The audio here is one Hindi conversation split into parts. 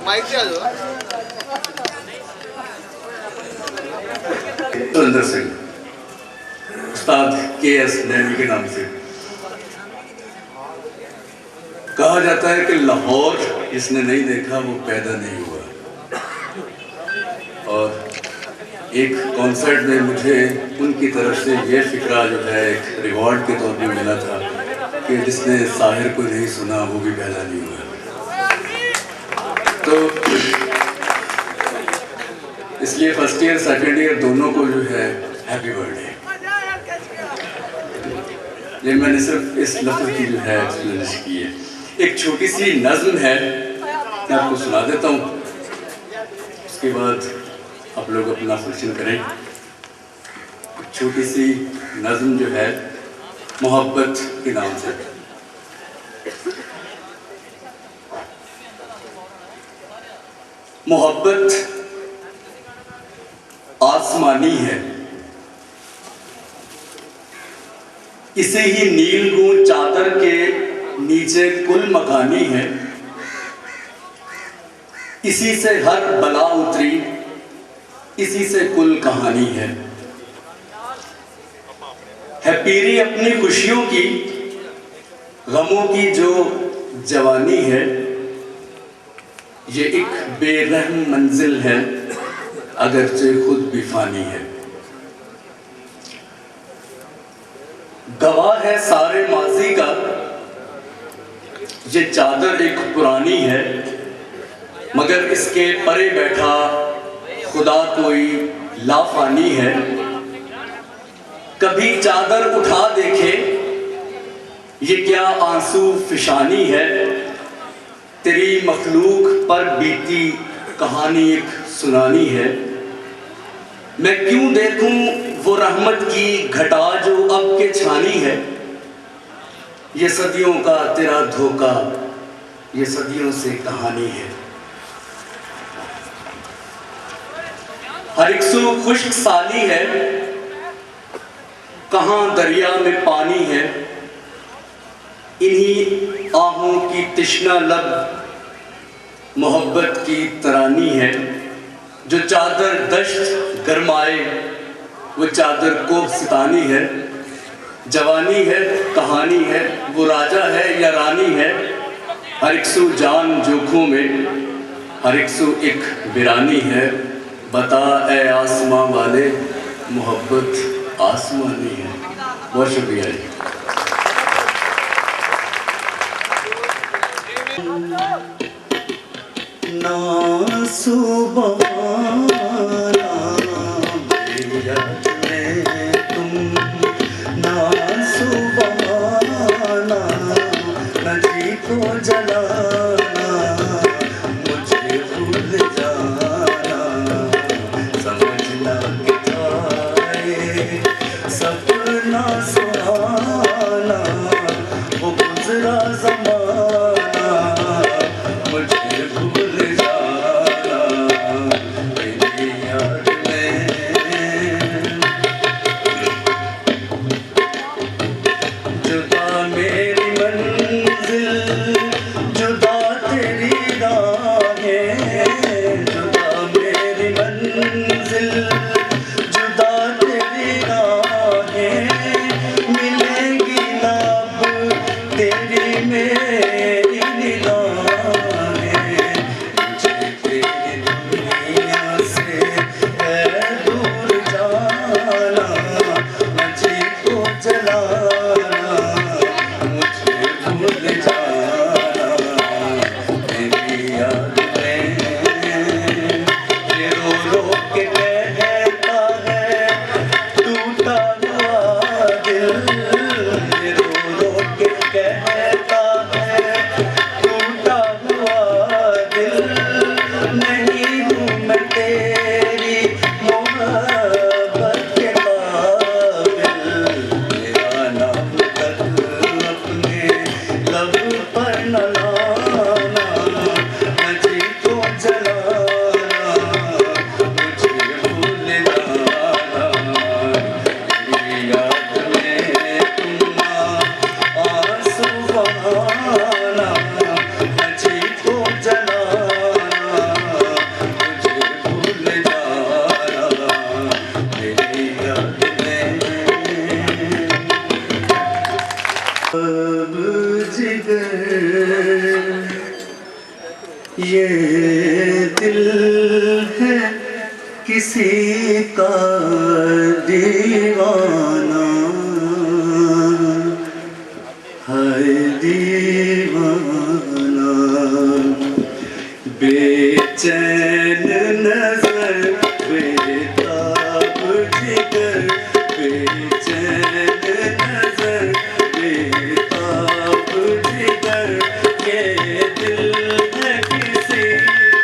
माइक से आ जाओ। सुरेंद्र सिंह उस्ताद KS नैवी के नाम से। कहा जाता है कि लाहौर जिसने नहीं देखा वो पैदा नहीं हुआ। और एक कॉन्सर्ट में मुझे उनकी तरफ से ये फिक्रा जो है एक रिवॉर्ड के तौर पे मिला था कि जिसने साहिर को नहीं सुना वो भी पैदा नहीं हुआ। तो इसलिए फर्स्ट ईयर सेकेंड ईयर दोनों को जो है हैप्पी बर्थडे। ये मैंने सिर्फ इस लफ्ज़ की जो है एक्सप्लेनेशन की है। एक छोटी सी नज़्म है, मैं आपको सुना देता हूँ, उसके बाद आप लोग अपना फंक्शन करें। छोटी सी नज़्म जो है मोहब्बत के नाम से। मोहब्बत आसमानी है, इसे ही नील को चादर के नीचे कुल मकानी है। इसी से हर बला उतरी, इसी से कुल कहानी है पीरी अपनी खुशियों की, गमों की जो जवानी है। ये एक बेरहम मंजिल है, अगरचे खुद भी फानी है। गवाह है सारे माजी का ये चादर एक पुरानी है, मगर इसके परे बैठा खुदा कोई लाफानी है। कभी चादर उठा देखे ये क्या आंसू फिशानी है। तेरी मखलूक पर बीती कहानी एक सुनानी है। मैं क्यों देखूं वो रहमत की घटा जो अब के छानी है। ये सदियों का तेरा धोखा, ये सदियों से कहानी है। हर एक सू खुश्क साली है, कहाँ दरिया में पानी है। इन्हीं आहों की तिश्ना लब मोहब्बत की तरानी है। जो चादर दश्त गरमाए वो चादर को सितानी है। जवानी है कहानी है, वो राजा है या रानी है। हर एक सू जान जोखों में, हर एक सू एक वीरानी है। बता ए आसमां वाले मोहब्बत आसमानी है। बहुत शुक्रिया जी। ना सुबहाना बेयत में तुम, ना सुबहाना नदी को जलाना, मुझे भूल जाना समझना क्या है। सपना सुहाना वो गुजरा ज़माना, मुझे भूल जाना तेरी याद में। जुदा मेरी मंजिल, जुदा तेरी राहें। जुदा मेरी मंजिल, जुदा तेरी राहें। मिलेंगी ना अब तेरी मेरी निगाहें। ये दिल है किसी का दीवाना, हाय दीवाना। बेचैन नजर बेताब जिगर, बेचैन नजर बेताब जिगर, ये दिल है किसी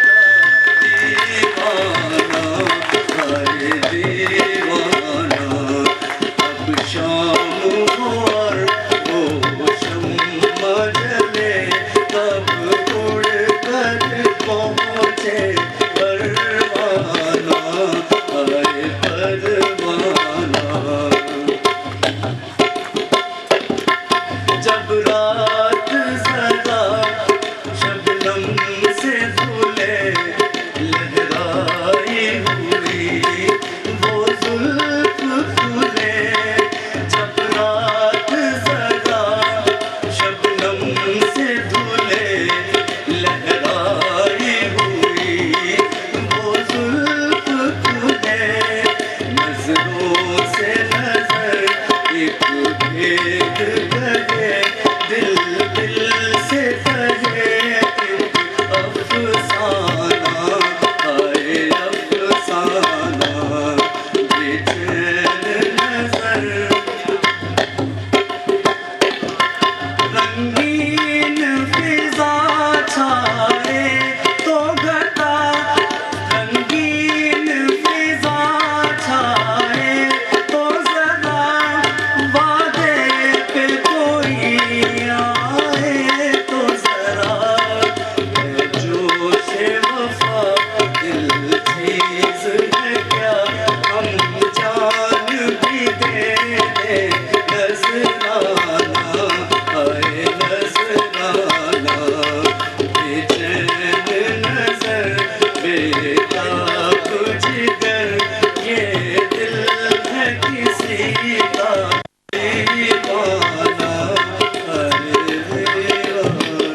का दीवाना, हाय दीवाना। अब शाम हो और वो शम्मा जले, तब उड़ कर पहुँचे परवाना, हाय परवाना। जब रात सदा शबनम से धुले, लहराई हुई वो जुल्फ खुले। जब रात सदा शबनम से धुले, लहराई हुई वो जुल्फ खुले। नजरों से नजर एक भेद कहे, दिल दिल से कहे एक अफसाना, हाय अफसाना। बेचैन नजर रंगीन फिजा छाए तो घटा, रंगीन फिजा छाए तो जरा वादे पे कोई आए तो जरा। है जोश वफा दिल चीज है क्या, हम जान भी दे दे नजराना, हाय नजराना। बेचैन नजर बेताब जिगर, ये दिल है किसी का दीवाना, हाय दीवाना।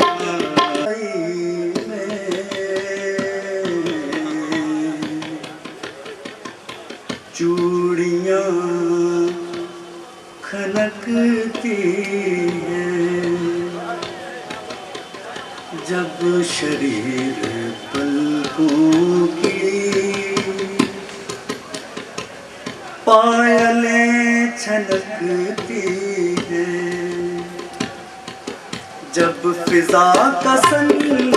चूड़ियाँ खनकती हैं जब शरीर पलकों की, पायलें छनकती हैं जब फिजा का संग